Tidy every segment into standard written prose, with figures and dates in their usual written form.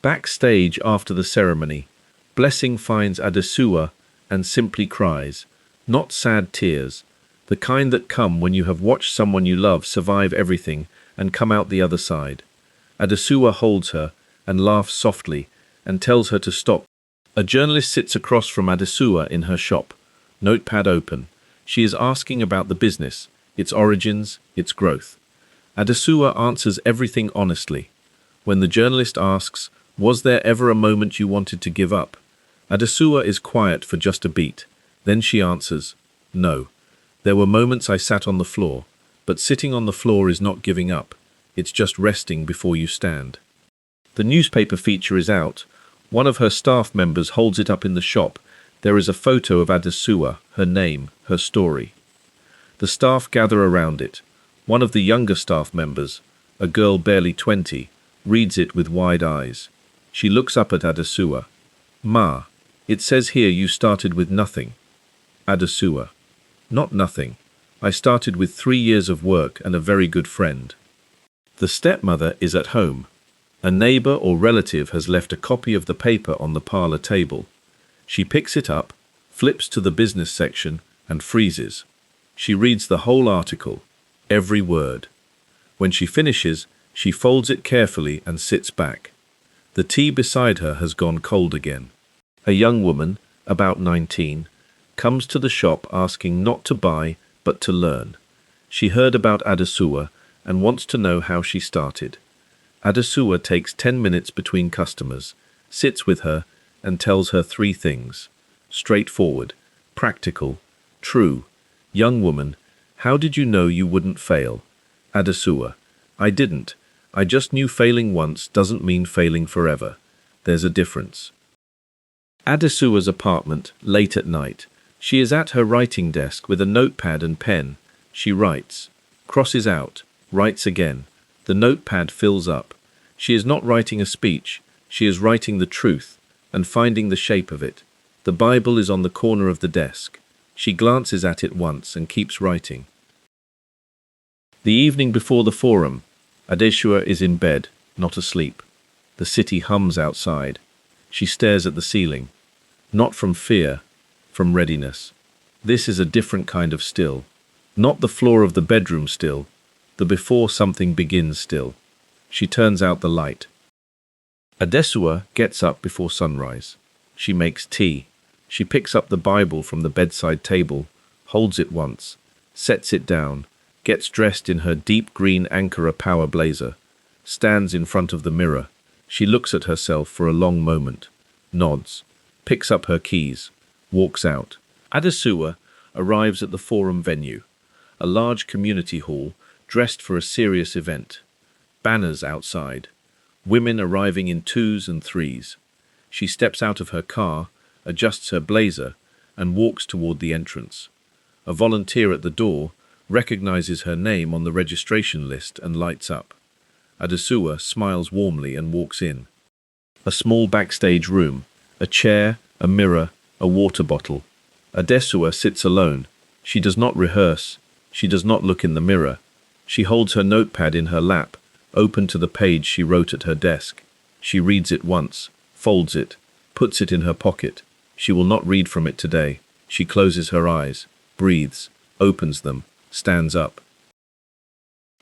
Backstage after the ceremony, Blessing finds Adesuwa and simply cries. Not sad tears, the kind that come when you have watched someone you love survive everything and come out the other side. Adesuwa holds her and laughs softly and tells her to stop. A journalist sits across from Adesuwa in her shop, notepad open. She is asking about the business, its origins, its growth. Adesuwa answers everything honestly. When the journalist asks, "Was there ever a moment you wanted to give up?" Adesuwa is quiet for just a beat. Then she answers, "No. There were moments I sat on the floor, but sitting on the floor is not giving up. It's just resting before you stand." The newspaper feature is out. One of her staff members holds it up in the shop. There is a photo of Adesuwa, her name, her story. The staff gather around it. One of the younger staff members, a girl barely 20, reads it with wide eyes. She looks up at Adesuwa. "Ma, it says here you started with nothing." Adesuwa: "Not nothing. I started with 3 years of work and a very good friend." The stepmother is at home. A neighbor or relative has left a copy of the paper on the parlor table. She picks it up, flips to the business section, and freezes. She reads the whole article, every word. When she finishes, she folds it carefully and sits back. The tea beside her has gone cold again. A young woman, about 19, comes to the shop asking not to buy, but to learn. She heard about Adesuwa and wants to know how she started. Adesuwa takes 10 minutes between customers, sits with her, and tells her 3 things. Straightforward, practical, true. Young woman: "How did you know you wouldn't fail?" Adesuwa: "I didn't. I just knew failing once doesn't mean failing forever. There's a difference." Adesuwa's apartment, late at night. She is at her writing desk with a notepad and pen. She writes, crosses out, writes again. The notepad fills up. She is not writing a speech. She is writing the truth and finding the shape of it. The Bible is on the corner of the desk. She glances at it once and keeps writing. The evening before the forum, Adesuwa is in bed, not asleep. The city hums outside. She stares at the ceiling. Not from fear, from readiness. This is a different kind of still. Not the floor of the bedroom still, the before something begins still. She turns out the light. Adesuwa gets up before sunrise. She makes tea. She picks up the Bible from the bedside table, holds it once, sets it down, gets dressed in her deep green Ankara power blazer, stands in front of the mirror. She looks at herself for a long moment, nods, picks up her keys, walks out. Adesuwa arrives at the forum venue, a large community hall dressed for a serious event. Banners outside, women arriving in 2s and 3s. She steps out of her car, adjusts her blazer, and walks toward the entrance. A volunteer at the door recognizes her name on the registration list and lights up. Adesuwa smiles warmly and walks in. A small backstage room, a chair, a mirror, a water bottle. Adesuwa sits alone. She does not rehearse. She does not look in the mirror. She holds her notepad in her lap, open to the page she wrote at her desk. She reads it once, folds it, puts it in her pocket. She will not read from it today. She closes her eyes, breathes, opens them, stands up.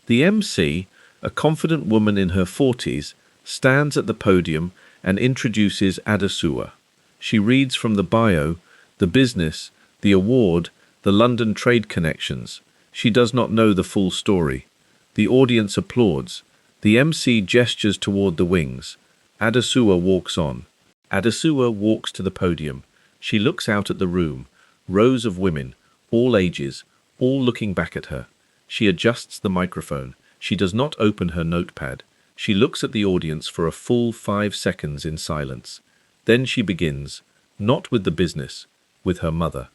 The MC, a confident woman in her 40s, stands at the podium and introduces Adesuwa. She reads from the bio, the business, the award, the London trade connections. She does not know the full story. The audience applauds. The MC gestures toward the wings. Adesuwa walks on. Adesuwa walks to the podium. She looks out at the room. Rows of women, all ages, all looking back at her. She adjusts the microphone. She does not open her notepad. She looks at the audience for a full 5 seconds in silence. Then she begins, not with the business, with her mother.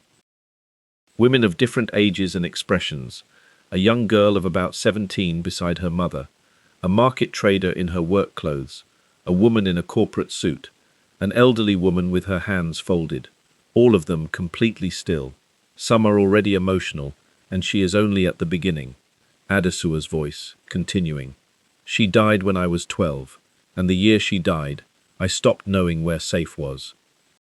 Women of different ages and expressions. A young girl of about 17 beside her mother. A market trader in her work clothes. A woman in a corporate suit. An elderly woman with her hands folded. All of them completely still. Some are already emotional, and she is only at the beginning. Adesuwa's voice, continuing. She died when I was 12, and the year she died, I stopped knowing where safe was.